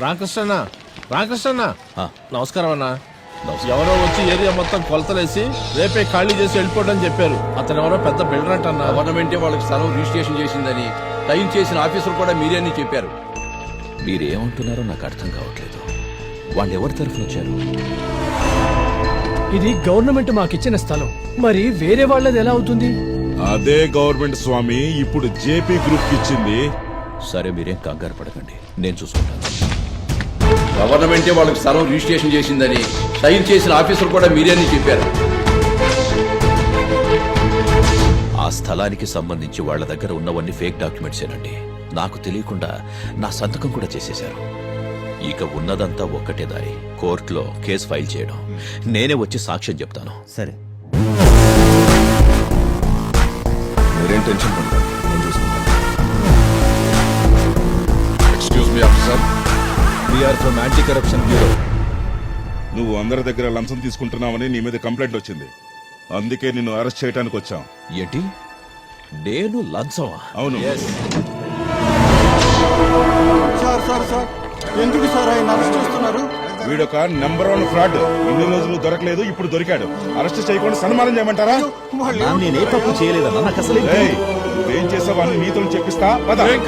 రామకృష్ణ రామకృష్ణ ఆ. నమస్కారం అన్న. ఎవరో వచ్చి ఏరియా మొత్తం కొలతలేసి రేపే ఖాళీ చేసి వెళ్ళిపోవడం చెప్పారు. అతను ఎవరో పెద్ద బిల్డర్ అంటన్నా. గవర్నమెంటే వాళ్ళకి స్థలం రిజిస్ట్రేషన్ చేసిందని టైం చేసిన ఆఫీసర్ కూడా మీరే అని చెప్పారు. మీరేమంటున్నారో నాకు అర్థం కావట్లేదు. వాళ్ళు ఎవరి తరఫున వచ్చారు? ఇది గవర్నమెంట్ మాకిచ్చిన స్థలం, మరి వేరే వాళ్ళది ఎలా అవుతుంది? అదే గవర్నమెంట్ స్వామి ఇప్పుడు జేపీ గ్రూప్ ఇచ్చింది. సరే, మీరేం కంగారు పడకండి, నేను చూసుకుంటాను. గవర్నమెంటే వాళ్ళకి స్థలం రిజిస్ట్రేషన్ చేసిందని టైం చేసిన ఆఫీసర్ కూడా మీరే అని చెప్పారు. ఆ స్థలానికి సంబంధించి వాళ్ళ దగ్గర ఉన్నవన్నీ ఫేక్ డాక్యుమెంట్స్ ఏనండి. నాకు తెలియకుండా నా సంతకం కూడా చేసేశారు. ఇక ఉన్నదంతా ఒక్కటే దారి, కోర్టులో కేసు ఫైల్ చేయడం. నేనే వచ్చి సాక్ష్యం చెప్తాను. సరే, మీరేం టెన్షన్ పడకండి, నేను చూసుకుంటాను. Excuse me officer, we're from anti corruption bureau. నువ్వు అందరి దగ్గర లంచం తీసుకుంటున్నావని నీ మీద కంప్లైంట్ వచ్చింది. అందుకే నిన్ను అరెస్ట్ చేయడానికి వచ్చాం. ఏంటి, నేను లంచమా? అవును. సార్ సార్ సార్ ఎందుకు సార్ ఆయన అరెస్ట్ చేస్తున్నారు? వీడొక నెంబర్ 1 ఫ్రాడ్. ఇన్ని రోజులు దొరకలేదు, ఇప్పుడు దొరికాడు. అరెస్ట్ చేయకుండా సన్మానం చేయమంటారా? నేనే తప్పు చేయలేదన్నా, నాకు అసలు ఏయ్, నువ్వేం చేసావు అని నీతులు చెప్పిస్తా. పద. ఏం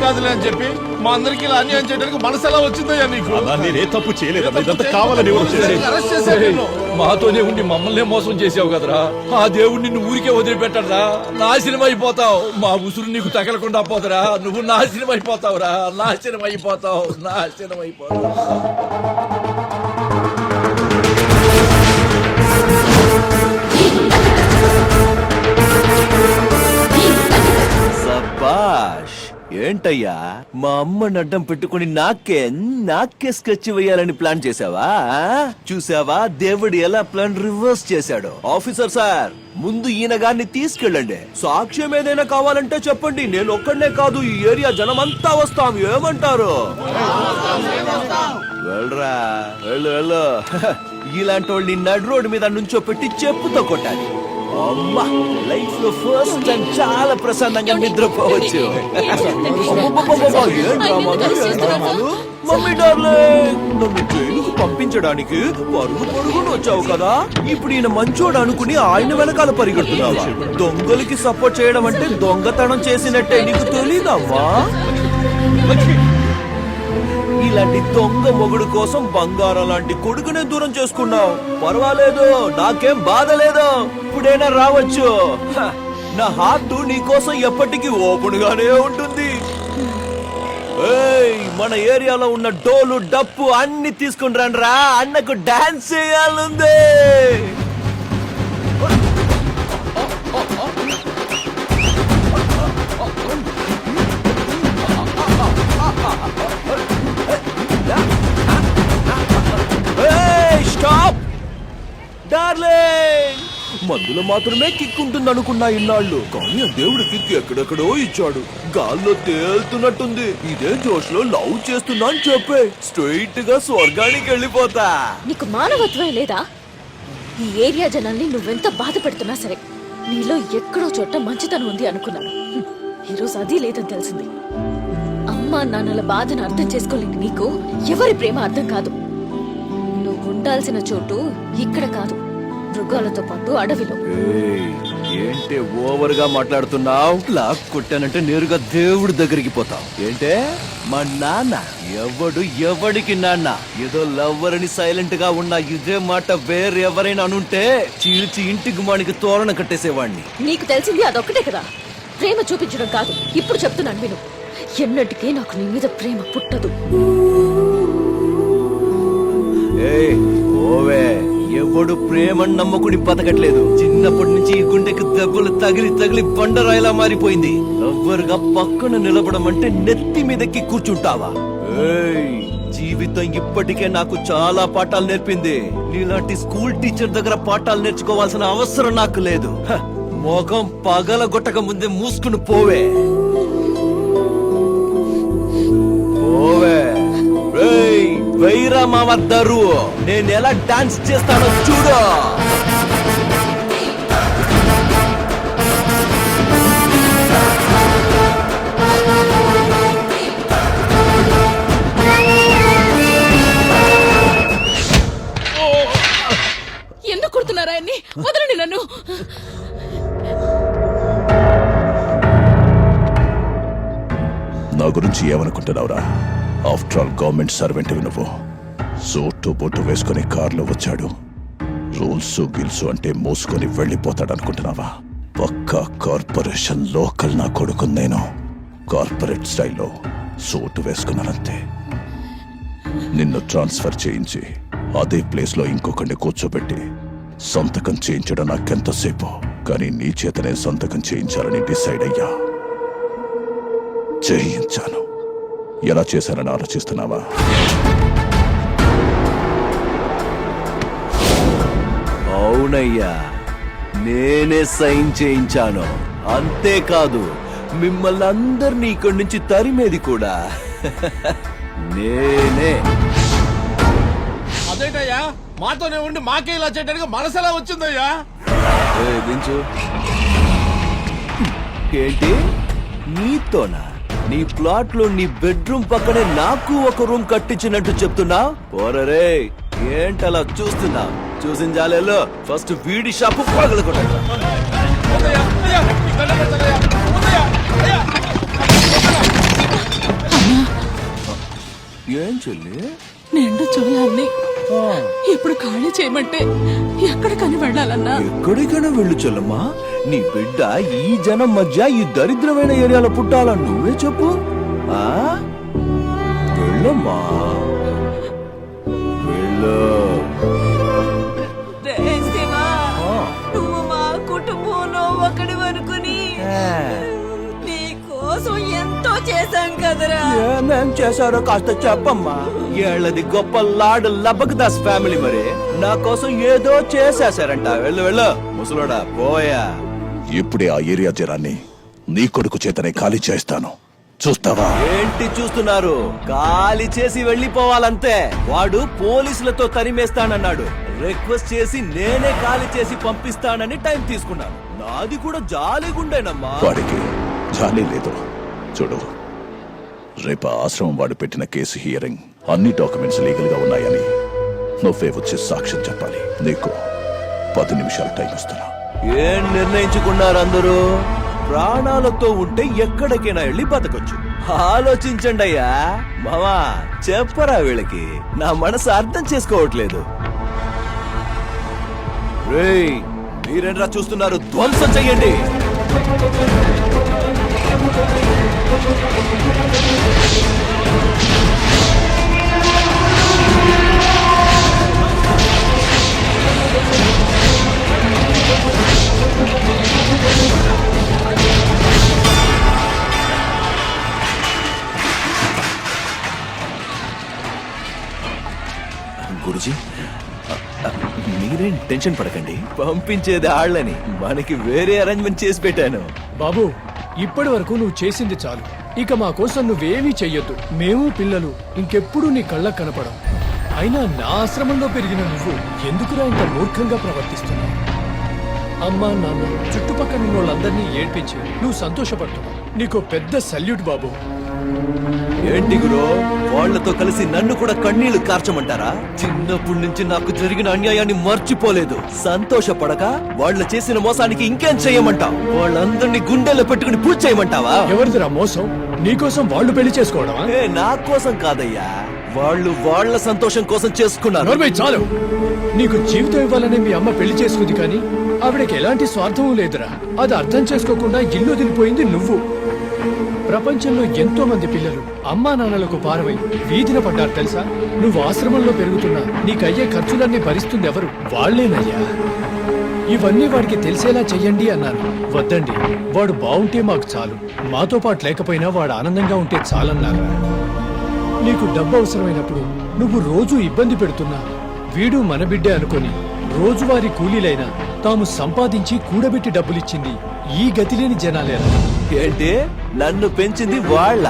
కాదులే అని చెప్పి మా అందరికి ఇలా అన్యాయం చేయడానికి మనసు ఎలా వచ్చిందయ్యా నీకు? నేనే తప్పు చేయలేదన్నా, ఇదంతా కావాలని ఎవరు చేశారు? అరెస్ట్ చేశారు నిన్ను. మాతోనే ఉండి మమ్మల్నే మోసం చేసావు కదరా. ఆ దేవుడు నిన్ను ఊరికే వదిలిపెట్టరా. నాశనం అయిపోతావు. మా ఉసురు నీకు తగలకుండా పోతరా. నువ్వు నాశనం అయిపోతావురా. నాశనం అయిపోతావు. సబాష్. ఏంటయ్యా, మా అమ్మని అడ్డం పెట్టుకుని నాకే స్కెచ్ వేయాలని ప్లాన్ చేసావా? చూసావా దేవుడు ఎలా ప్లాన్ రివర్స్ చేశాడు? ఆఫీసర్ సార్, ముందు ఈయన గారిని తీసుకెళ్ళండి. సాక్ష్యం ఏదైనా కావాలంటే చెప్పండి, నేను ఒక్కడనే కాదు, ఈ ఏరియా జనమంతా వస్తాం. ఏమంటారు? వెళ్ళరా, వెళ్ళు. ఇలాంటి వాళ్ళని నడు రోడ్డు మీద నుంచో పెట్టి చెప్పుతో కొట్టాలి. అమ్మా, లైఫ్ లో ఫస్ట్ టైం చాలా ప్రశాంతంగా నిద్రపోవచ్చు. మమ్మీ డార్లింగ్, నన్ను జైలుకు పంపించడానికి పరుగును వచ్చావు కదా. ఇప్పుడు ఈయన మంచోడు అనుకుని ఆయన వెనకాల పరిగెడుతున్నావా? దొంగలకి సపోర్ట్ చేయడం అంటే దొంగతనం చేసినట్టే, నీకు తెలీదమ్మా? ఇలాంటి దొంగ మొగుడు కోసం బంగారం లాంటి కొడుకునే దూరం చేసుకున్నావు. పర్వాలేదు, నాకేం బాధ లేదు. ఇప్పుడైనా రావచ్చు. నా హార్ట్ నీ కోసం ఎప్పటికీ ఓపెన్ గానే ఉంటుంది. మన ఏరియాలో ఉన్న డోలు డప్పు అన్ని తీసుకుని రండ్రా, అన్నకు డాన్స్ చేయాలంది. Stop darling. మందులో మాత్రమే కిక్ ఉంటుంది అనుకున్నా ఇన్నాళ్ళు, కానీ ఆ దేవుడు కిక్ ఎక్కడెక్కడో ఇచ్చాడు. గాల్లో తేలుతున్నట్టుంది. ఇదే జోష్ లో లవ్ చేస్తున్నా అని చెప్పే స్ట్రైట్ గా స్వర్గానికి వెళ్ళిపోతా. నీకు మానవత్వం లేదా? ఈ ఏరియా జనాల్ని నువ్వెంత బాధ పెడుతున్నా సరే, నీలో ఎక్కడో చోట మంచితనం ఉంది అనుకున్నాను. ఈరోజు అది లేదని తెలిసింది. అమ్మా నాన్నల బాధను అర్థం చేసుకోలేని నీకు ఎవరి ప్రేమ అర్థం కాదు. నువ్వు ఉండాల్సిన చోటు ఇక్కడ కాదు, మృగాలతో పాటు అడవిలో. ఏంటే ఓవర్ గా మాట్లాడుతున్నావు? లాక్ కొట్టానంటే నేరుగా దేవుడి దగ్గరికి పోతావు ఏంటే? మా నాన్న ఎవడికి నాన్న? ఏదో లవ్వర్ అని సైలెంట్ గా ఉన్నా ఇదే మాట వేరెవరైనా అనుంటే చీల్చి ఇంటికి మానికి తోరణ కట్టేసేవాడిని. నీకు తెలిసింది అదొక్కటే కదా, ప్రేమ చూపించడం కాదు. ఇప్పుడు చెప్తున్నాను విను, ఎన్నటికీ నాకు నీ మీద ప్రేమ పుట్టదు. ఓవే, ఎవడు ప్రేమని నమ్మకుని బతకట్లేదు. చిన్నప్పటి నుంచి ఈ గుండెకి దెబ్బలు తగిలి బండరాయిలా మారిపోయింది. లవ్వర్ గా పక్కన నిలబడం అంటే నెత్తి మీదకి కూర్చుంటావా? జీవితం ఇప్పటికే నాకు చాలా పాఠాలు నేర్పింది. నీలాంటి స్కూల్ టీచర్ దగ్గర పాఠాలు నేర్చుకోవాల్సిన అవసరం నాకు లేదు. మోగం పగలగొట్టక ముందే మూసుకుని పోవే. వైరా మావద్దరు, నేను ఎలా డాన్స్ చేస్తానో చూడు. గురించి ఏమనుకుంటున్నావురా? ఆఫ్టర్ ఆల్ గవర్నమెంట్ సర్వెంట్ నువ్వు. సూటు బొట్టు వేసుకుని కారులో వచ్చాడు. రూల్స్ గిల్స్ అంటే మోసుకొని వెళ్ళిపోతాడనుకుంటున్నావా? పక్కా కార్పొరేషన్ లోకల్ నా కొడుకు. నేను కార్పొరేట్ స్టైల్లో సూటు వేసుకున్నానంతే. నిన్ను ట్రాన్స్ఫర్ చేయించి అదే ప్లేస్లో ఇంకొకరిని కూర్చోబెట్టి సంతకం చేయించడం నాకెంతసేపు, కానీ నీ చేతనే సంతకం చేయించాలని డిసైడ్ అయ్యా. చేయించాను. ఎలా చేశానని ఆలోచిస్తున్నావా? అవునయ్యా, నేనే సైన్ చేయించాను. అంతేకాదు, మిమ్మల్ని అందరినీ ఇక్కడి నుంచి తరిమేది కూడా నేనే. అదేంటయ్యా, మాతోనే ఉండి మాకే ఇలా చేయడానికి మనసెలా వచ్చిందయ్యా? దించు. ఏంటి నీతోనా? నీ ప్లాట్ లో నీ బెడ్రూమ్ పక్కనే నాకు ఒక రూమ్ కట్టించినట్టు చెప్తున్నా? ఓరరే, ఏంటలా చూస్తున్నా? చూసిన జాలేలో ఫస్ట్ వీడి షాపు పగలకొట్ట. ఏం చెల్లి? నిండు చూలాన్ని ఇప్పుడు ఖాళీ చేయమంటే ఎక్కడికని వెళ్ళాలన్నా? ఎక్కడికైనా వెళ్ళు చెల్లమ్మా. నీ బిడ్డ ఈ జనం మధ్య ఈ దరిద్రమైన ఏరియాలో పుట్టాలని నువ్వే చెప్పు. ఆ వెళ్ళమ్మా, వెళ్ళు. నువ్వు మా కుటుంబంలో ఒకటి వరకుని నీ కోసం ఎంతో చేశాం కదరా. ఏమేం చేశారో కాస్త చెప్పమ్మా. ఏళ్ళది గొప్ప లాడ్ లబక్దాస్ ఫ్యామిలీ మరి నా కోసం ఏదో చేసేశారంట. వెళ్ళు వెళ్ళు ముసలోడా, పోయా. ఇప్పుడే ఆ ఏరియా జనాన్ని నీ కొడుకు చేతనే ఖాళీ చేస్తాను. చూస్తావా? ఏంటి చూస్తున్నారు? ఖాళీ చేసి వెళ్ళిపోవాలంతే. వాడు పోలీసులతో తరిమేస్తానన్నాడు. రిక్వెస్ట్ చేసి నేనే ఖాళీ చేసి పంపిస్తానని టైం తీసుకున్నాను. నాది కూడా జాలీగుండేనమ్మా. వాడికి జాలీ లేదు. చూడు, రేపు ఆశ్రమం వాడు పెట్టిన కేసు హియరింగ్ అన్ని డాక్యుమెంట్స్ లీగల్ గా ఉన్నాయని నువ్వే వచ్చి సాక్ష్యం చెప్పాలి. నీకు 10 నిమిషాలు టైం ఇస్తున్నా. ఏం నిర్ణయించుకున్నారు అందరూ? ప్రాణాలతో ఉంటే ఎక్కడికైనా వెళ్ళి బతకొచ్చు. ఆలోచించండి అయ్యా. మామా, చెప్పరా వీళ్ళకి? నా మనసు అర్థం చేసుకోవట్లేదు. రేయ్, మీరేంట్రా చూస్తున్నారు? ధ్వంసం చెయ్యండి. గురుజీ, మీరేం టెన్షన్ పడకండి. పంపించేది ఆళ్ళని. మనకి వేరే అరేంజ్మెంట్ చేసి పెట్టాను. బాబు, ఇప్పటి వరకు నువ్వు చేసింది చాలు. ఇక మా కోసం నువ్వేమీ చెయ్యొద్దు. మేము పిల్లలు ఇంకెప్పుడు నీ కళ్ళకు కనపడం. అయినా నా ఆశ్రమంలో పెరిగిన నువ్వు ఎందుకురా ఇంత మూర్ఖంగా ప్రవర్తిస్తున్నావు? అమ్మా నాన్న చుట్టుపక్కల ఉన్న వాళ్ళందరినీ ఏడ్పించి నువ్వు సంతోషపడుతున్నావు. నీకు పెద్ద సల్యూట్ బాబు. ఏంటి గురు, వాళ్లతో కలిసి నన్ను కూడా కన్నీళ్లు కార్చమంటారా? చిన్నప్పటి నుంచి నాకు జరిగిన అన్యాయాన్ని మర్చిపోలేదు. సంతోషపడక వాళ్ళు చేసిన మోసానికి ఇంకేం చేయమంటావు? వాళ్ళందరినీ గుండెల్లో పెట్టుకుని పూజ చేయమంటావా? ఎవరిదిరా మోసం? నీకోసం వాళ్ళు పెళ్లి చేసుకోవడమా? నా కోసం కాదయ్యా, వాళ్ళు వాళ్ళ సంతోషం కోసం చేసుకున్నారు. నోర్మై, చాలు. నీకు జీవితం ఇవ్వాలని మీ అమ్మ పెళ్లి చేసుకుంది, కానీ ఆవిడకి ఎలాంటి స్వార్థం లేదురా. అది అర్థం చేసుకోకుండా ఇల్లు వదిలిపోయింది నువ్వు. ప్రపంచంలో ఎంతో మంది పిల్లలు అమ్మా నాన్నలకు పారవై వీధిన పడ్డారు తెలుసా? నువ్వు ఆశ్రమంలో పెరుగుతున్నా నీకయ్యే ఖర్చులన్నీ భరిస్తుంది ఎవరు? వాళ్లేనయ్యా. ఇవన్నీ వాడికి తెలిసేలా చెయ్యండి అన్నాను. వద్దండి, వాడు బావుంటే మాకు చాలు. మాతో పాటు లేకపోయినా వాడు ఆనందంగా ఉంటే చాలన్నారా. నీకు డబ్బు అవసరమైనప్పుడు నువ్వు రోజూ ఇబ్బంది పెడుతున్నా వీడు మన బిడ్డే అనుకొని రోజువారీ కూలీలైనా తాము సంపాదించి కూడబెట్టి డబ్బులిచ్చింది ఈ గతిలేని జనాలేనా? ఏంటి, నన్ను పెంచింది వాళ్ళ?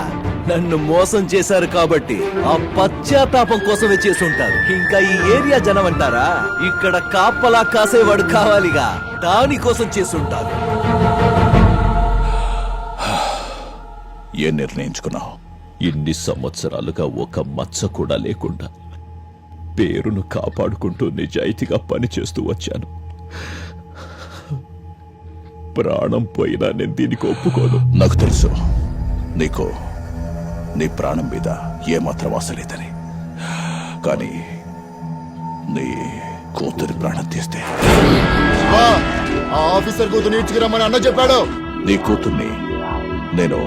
నన్ను మోసం చేశారు కాబట్టి ఆ పశ్చాత్తాపం కోసమే చేసుంటారు. ఇంకా ఈ ఏరియా జనం అంటారా? ఇక్కడ కాపలా కాసేవాడు కావాలిగా, దానికోసం చేసుంటారు. ఏం నిర్ణయించుకున్నావు? ఇన్ని సంవత్సరాలుగా ఒక మచ్చ కూడా లేకుండా పేరును కాపాడుకుంటూ నిజాయితీగా పనిచేస్తూ వచ్చాను. ప్రాణం పోయినా నేను దీనికి ఒప్పుకోను. నాకు తెలుసు, నీకు నీ ప్రాణం మీద ఏమాత్రం ఆశ లేదని. కానీ నీ కూతురి ప్రాణం తీస్తే ఆ ఆఫీసర్ కూతురు ఇచ్చుకురమ్మని అన్న చెప్పాడు. నీ కూతుర్ని నేను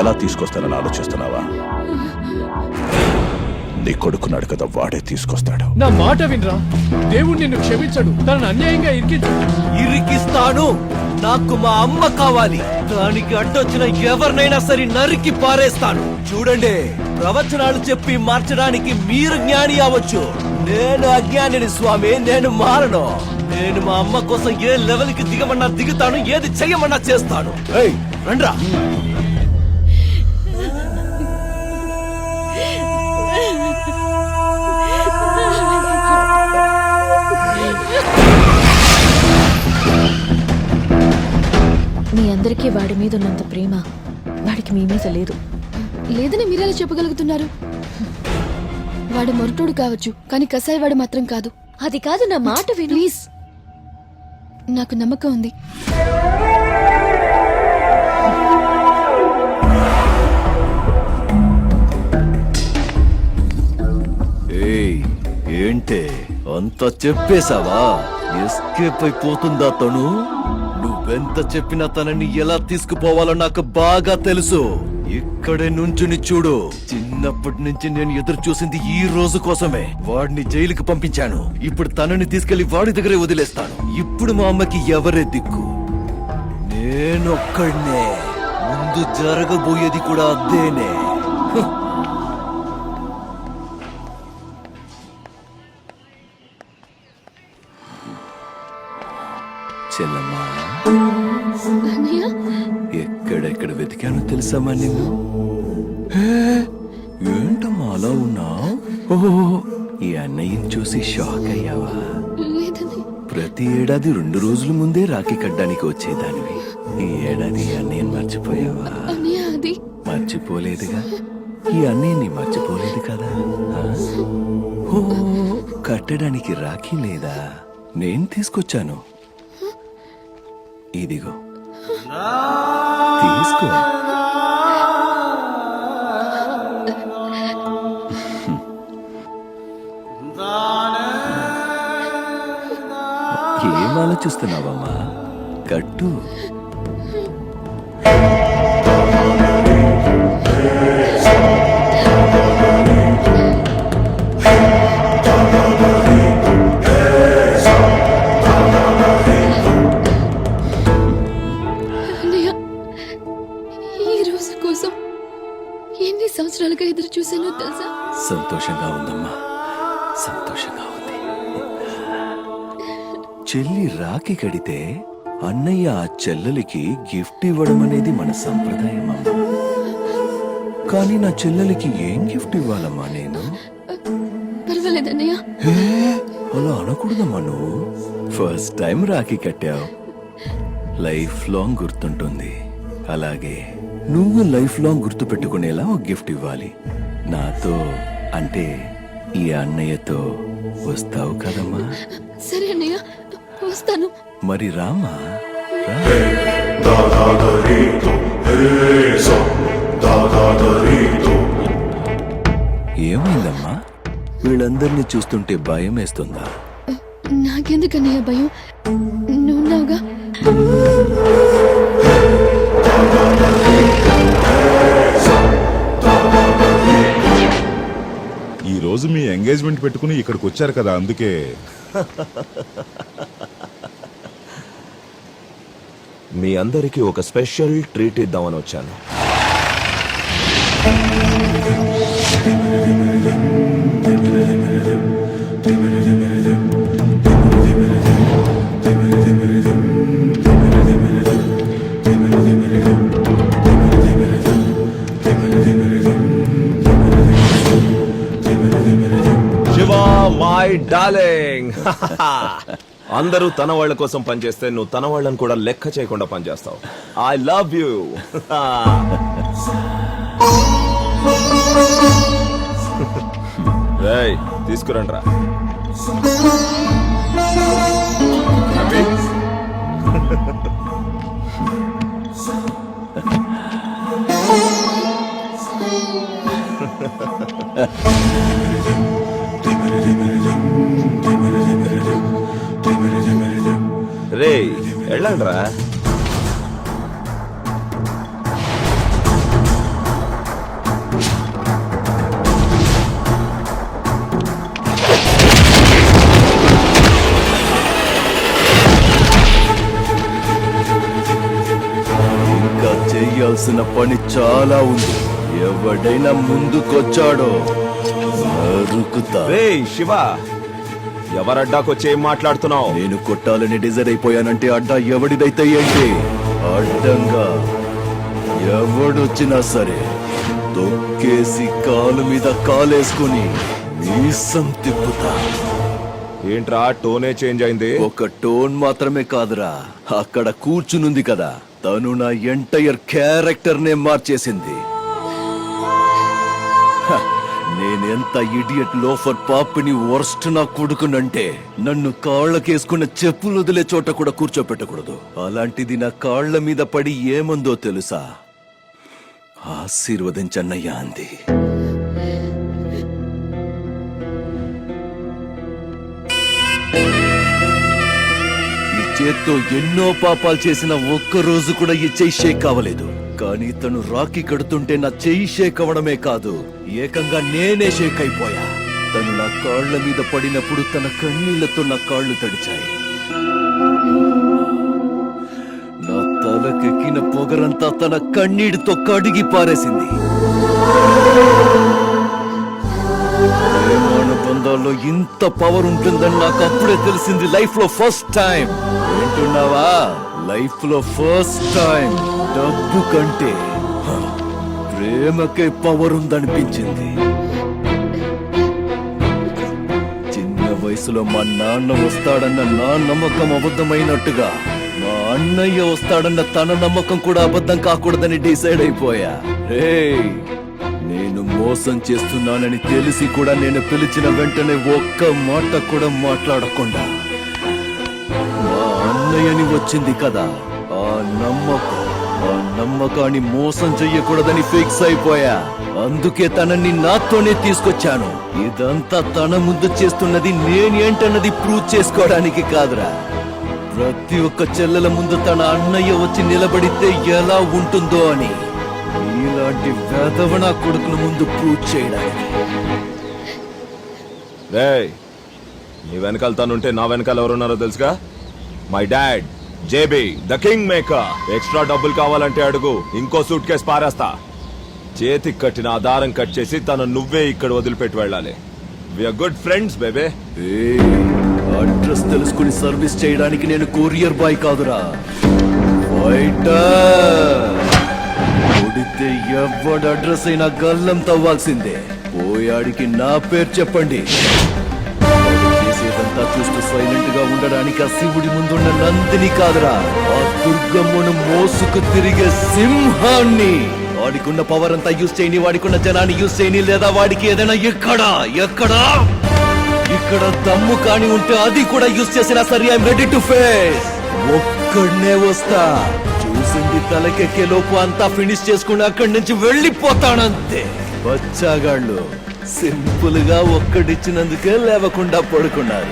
ఎలా తీసుకొస్తానని ఆలోచిస్తున్నావా? నీ కొడుకున్నాడు కదా, వాడే తీసుకొస్తాడు. నా మాట వినరా, దేవుడు నిన్ను క్షమించడు. తనను అన్యాయంగా ఇరికిస్తాను. నాకు మా అమ్మ కావాలి. దానికి అడ్డొచ్చిన ఎవరినైనా సరే నరికి పారేస్తాను. చూడండి, ప్రవచనాలు చెప్పి మార్చడానికి మీరు జ్ఞాని అవ్వచ్చు, నేను అజ్ఞానిని స్వామి. నేను మారను. నేను మా అమ్మ కోసం ఏ లెవెల్ కి దిగమన్నా దిగుతాను, ఏది చెయ్యమన్నా చేస్తాను. ఏయ్, రండ్రా. మీ అందరికీ వాడి మీద ఉన్నంత ప్రేమ వాడికి మీ మీద లేదు. లేదని మీరెలా చెప్పగలుగుతున్నారు? వాడు మొరటోడు కావచ్చు, కానీ కసాయివాడు మాత్రం కాదు. అది కాదు, నా మాట విను. ప్లీజ్, నాకు నమ్మకం ఉంది. ఏయ్, ఏంటే అంత చెప్పేశావా? ఎస్కేప్ అయిపోతుందా తను? నువ్వెంత చెప్పినా తనని ఎలా తీసుకుపోవాలో నాకు బాగా తెలుసు. ఇక్కడే నుంచుని చూడు. చిన్నప్పటి నుంచి నేను ఎదురు చూసింది ఈ రోజు కోసమే. వాడిని జైలుకి పంపించాను. ఇప్పుడు తనని తీసుకెళ్లి వాడి దగ్గరే వదిలేస్తాను. ఇప్పుడు మా అమ్మకి ఎవరే దిక్కు? నేనొక్కడ్నే. ముందు జరగబోయేది కూడా అదేనే. చెల్లమ్మా, ఎక్కడెక్కడ వెతికానో తెలుసామా నిన్ను? ఏంటమ్మా అలా ఉన్నావు? ఓహో, ఈ అన్నయ్యని చూసి షాక్ అయ్యావా? ప్రతి ఏడాది 2 రోజుల ముందే రాఖీ కట్టడానికి వచ్చేదానివి. ఈ ఏడాది అన్నయ్యని మర్చిపోయావా? మర్చిపోలేదుగా. ఈ అన్నయ్యని మర్చిపోలేదు కదా. ఓ, కట్టడానికి రాఖీ లేదా? నేను తీసుకొచ్చాను. ఇదిగో తీసుకో. ఏం ఆలోచిస్తున్నావమ్మా? కట్టు. ఎన్ని సంవత్సరాలుగా ఎదురు చూసానో తెలుసా? సంతోషంగా ఉందమ్మా, సంతోషంగా ఉంది. చెల్లి రాఖీ కడితే అన్నయ్య ఆ చెల్లెలికి గిఫ్ట్ ఇవ్వడం అనేది మన సంప్రదాయం అమ్మా. కానీ నా చెల్లెలికి ఏం గిఫ్ట్ ఇవ్వాలమ్మా నేను? పర్వాలేదన్నయ్య. అలా అనకూడదమ్మా. నువ్వు ఫస్ట్ టైం రాఖీ కట్టావు, లైఫ్ లాంగ్ గుర్తుంటుంది. అలాగే నువ్వు లైఫ్ లాంగ్ గుర్తు పెట్టుకునేలా ఒక గిఫ్ట్ ఇవ్వాలి. నాతో అంటే ఈ అన్నయ్యతో వస్తావు కదమ్మా? సరే అన్నయ్య, వస్తాను. మరి రామా. ఏమైందమ్మా? వీళ్ళందరినీ చూస్తుంటే భయం వేస్తుందా? నాకెందుకన్నయ్య భయం? నువ్వున్నావుగా. ఈ రోజు మీ ఎంగేజ్మెంట్ పెట్టుకుని ఇక్కడికి వచ్చారు కదా, అందుకే. మీ అందరికీ ఒక స్పెషల్ ట్రీట్ ఇద్దామని వచ్చాను. శివా మై డార్లింగ్, అందరూ తన వాళ్ళ కోసం పనిచేస్తే నువ్వు తన వాళ్ళని కూడా లెక్క చేయకుండా పనిచేస్తావు. I love you. రేయ్, తీసుకురండి రా. రే వెళ్ళండ్రా. ఇంకా చెయ్యాల్సిన పని చాలా ఉంది. ఎవడైనా ముందుకొచ్చాడో నరుకుతా. రే శివ, ఎవరడ్డాకొచ్చి ఏం మాట్లాడుతున్నావు? నేను కొట్టాలని డిజైర్ అయిపోయానంటే అడ్డా ఎవడిదైతే ఏంటి? అడ్డంగా ఎవడొచ్చినా సరే తొక్కేసి కాలు మీద కాలేసుకుని మీసం తిప్పుతా. ఏంట్రా టోనే చేంజ్ అయింది? ఒక టోన్ మాత్రమే కాదురా, అక్కడ కూర్చునుంది కదా తను నా ఎంటైర్ క్యారెక్టర్ నే మార్చేసింది. హ, నేనెంత ఇడియట్ లోఫర్ పాపిని వర్స్ట్ నా కొడుకునంటే నన్ను కాళ్ళకేసుకున్న చెప్పులు వదిలే చోట కూడా కూర్చోపెట్టకూడదు. అలాంటిది నా కాళ్ల మీద పడి ఏమందో తెలుసా? ఆశీర్వదించన్నయ్యా అంది. ఈ చేత్తో ఎన్నో పాపాలు చేసిన ఒక్క రోజు కూడా ఈ చెయ్యి షేక్ అవ్వలేదు. కానీ తను రాఖీ కడుతుంటే నా చెయ్యి షేక్ అవ్వడమే కాదు, ఏకంగా నేనే షేక్ అయిపోయా. తను నా కాళ్ల మీద పడినప్పుడు తన కన్నీళ్లతో నా కాళ్ళు తడిచాయి. నా తలకెక్కిన పొగరంతా తన కన్నీటితో కడిగి పారేసింది. ప్రేమానుబంధాల్లో ఇంత పవర్ ఉంటుందని నాకు అప్పుడే తెలిసింది. లైఫ్ లో ఫస్ట్ టైం. వింటున్నావా? లైఫ్ లో ఫస్ట్ టైం డబ్బు కంటే ప్రేమకే పవర్ ఉందనిపించింది. చిన్న వయసులో మా నాన్న వస్తాడన్న నా నమ్మకం అబద్ధమైనట్టుగా మా అన్నయ్య వస్తాడన్న తన నమ్మకం కూడా అబద్ధం కాకూడదని డిసైడ్ అయిపోయా. నేను మోసం చేస్తున్నానని తెలిసి కూడా నేను పిలిచిన వెంటనే ఒక్క మాట కూడా మాట్లాడకుండా మా అన్నయ్యని వచ్చింది కదా, ఆ నమ్మకాన్ని మోసం చెయ్యకూడదని ఫిక్స్ అయిపోయా. అందుకే తనని నాతోనే తీసుకొచ్చాను. ఇదంతా తన ముందు చేస్తున్నది నేనేంటన్నది ప్రూవ్ చేసుకోవడానికి కాదురా, ప్రతి ఒక్క చెల్లెల ముందు తన అన్నయ్య వచ్చి నిలబడితే ఎలా ఉంటుందో అని ఇలాంటి వేదవన కొడుకుల ముందు ప్రూవ్ చేయడానికి. రేయ్, నీ వెనకాల తనుంటే నా వెనకాల ఎవరున్నారో తెలుసుగా? My dad JB the king maker. Extra డబ్బులు కావాలంటే అడుగు, ఇంకో సూట్ కేసు పారేస్తా. చేతికి కట్టిన ఆధారం కట్ చేసి తను నువ్వే ఇక్కడ వదిలిపెట్టి వెళ్ళాలి. We are good friends babe. Address తెలుసుకుని సర్వీస్ చేయడానికి నేను కొరియర్ బాయ్ కాదురా, ఫైటర్. కొడితే ఎవడు అడ్రస్ అయినా గల్లం తవ్వాల్సిందే. పోయాడికి నా పేరు చెప్పండి. చేసేదంతా చూస్తూ సైలెంట్ గా ఉండడానికి ఆ శివుడి ముందున్న నందిని కాదురా, ఆ దుర్గమ్మను మోసుకు తిరిగే సింహాన్ని. వాడికున్న పవర్ అంతా యూజ్ చేయని, వాడికున్న జనాన్ని యూజ్ చేయని, లేదా వాడికి ఏదైనా ఇక్కడ దమ్ము కాని ఉంటే అది కూడా యూజ్ చేసినా సరే ఐఎమ్ రెడీ టు ఫేస్. ఒక్కడనే వస్తా, చూసింది తలకెక్కే లోపు అంతా ఫినిష్ చేసుకుని అక్కడి నుంచి వెళ్ళిపోతానంతే. బచ్చాగాళ్ళు సింపుల్ గా ఒక్కడిచ్చినందుకే లేవకుండా పడుకున్నారు.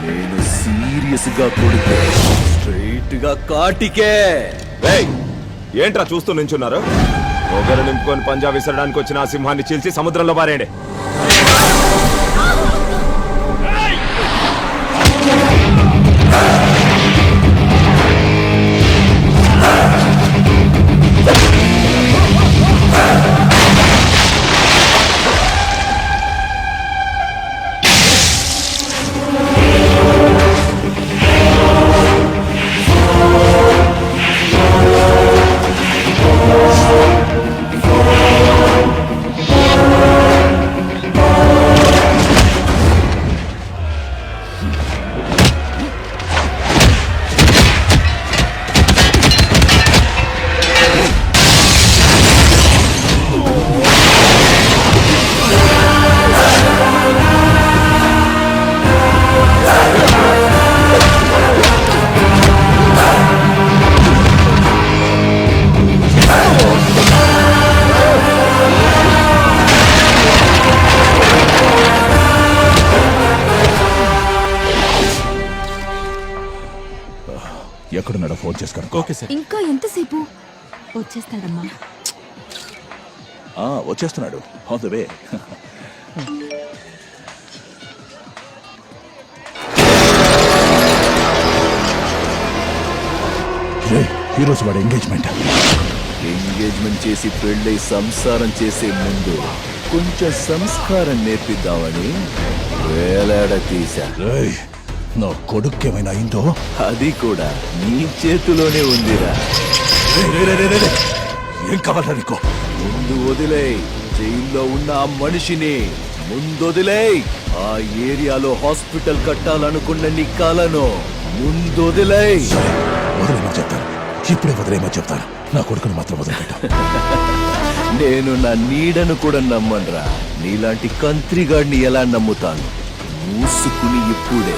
నేను సీరియస్ గా కొడితే స్ట్రైట్ గా కాటికే. రేయ్, ఏంట్రా చూస్తూ నించున్నారు? ఒకరు నింపుకొని పంజా విసరడానికి వచ్చిన ఆ సింహాన్ని చీల్చి సముద్రంలో పారేయండి. ఎక్కడున్నాడో ఫోన్ చేసుకుని ఓకే సార్. ఇంకా ఎంతసేపు? వచ్చేస్తాడమ్మా. వచ్చేస్తున్నాడు ఆన్ ద వే. ఈరోజు వాడు ఎంగేజ్మెంట్ చేసి పెళ్ళై సంసారం చేసే ముందు కొంచెం సంస్కారం నేర్పిద్దామని వేలాడ తీశా. నా కొడుకేమైనా అయిందో? అది కూడా నీ చేతిలోనే ఉందిరా. ఏం కావాలా నీకు? ముందు వదిలేయ్. జైల్లో ఉన్న ఆ మనిషిని ముందొదిలేయ్. ఆ ఏరియాలో హాస్పిటల్ కట్టాలనుకున్న నీ కలను ముందొదిలేయ్. వదిలేమని చెప్తాను, ఇప్పుడే వదిలేమని చెప్తాను. నా కొడుకుని మాత్రం వదిలిపెట్టు. నేను నా నీడను కూడా నమ్మనురా. నీలాంటి కంత్రిగాడిని ఎలా నమ్ముతాను? మూసుకుని ఇప్పుడే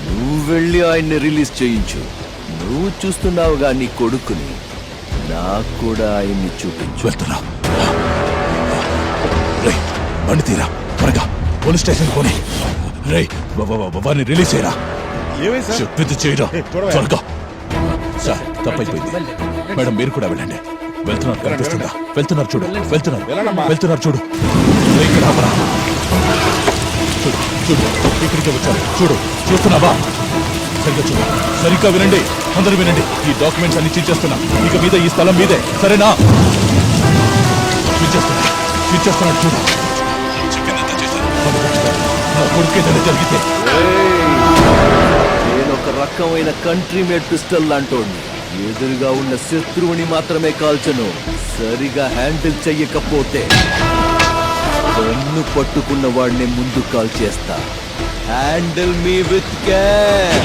నువ్వు వెళ్ళి ఆయన్ని రిలీజ్ చేయించు. నువ్వు చూస్తున్నావుగా నీ కొడుకుని, నాకు కూడా ఆయన్ని చూపించు. వెళ్తున్నా. రేయ్, బండి తీరా త్వరగా పోలీస్ స్టేషన్ పోనీ. రేయ్, వారిని రిలీజ్ చేయరా. చెప్పింది చేయరా త్వరగా. సార్ తప్పైపోయింది. మేడం మీరు కూడా వెళ్ళండి. వెళ్తున్నారు కనిపిస్తుందా? వెళ్తున్నారు చూడు, వెళ్తున్నారు చూడు. ఇక్కడ ఆపరా. చూడు చూడు, ఇక్కడికి వచ్చారు. చూస్తున్నావా? సరిగ్గా వినండి, అందరూ వినండి. ఈ డాక్యుమెంట్స్ అన్ని చించేస్తున్నా. ఇక మీద ఈ స్థలం మీదే, సరేనా? చించేస్తున్నాడు చూడు. నా కొడుకు ఏదైనా జరిగితే నేనొక రకమైన కంట్రీ మేడ్ పిస్టల్ లాంటోడిని. ఎదురుగా ఉన్న శత్రువుని మాత్రమే కాల్చను. సరిగా హ్యాండిల్ చెయ్యకపోతే కన్ను పట్టుకున్న వాడిని ముందు కాల్ చేస్తా. Handle me with care.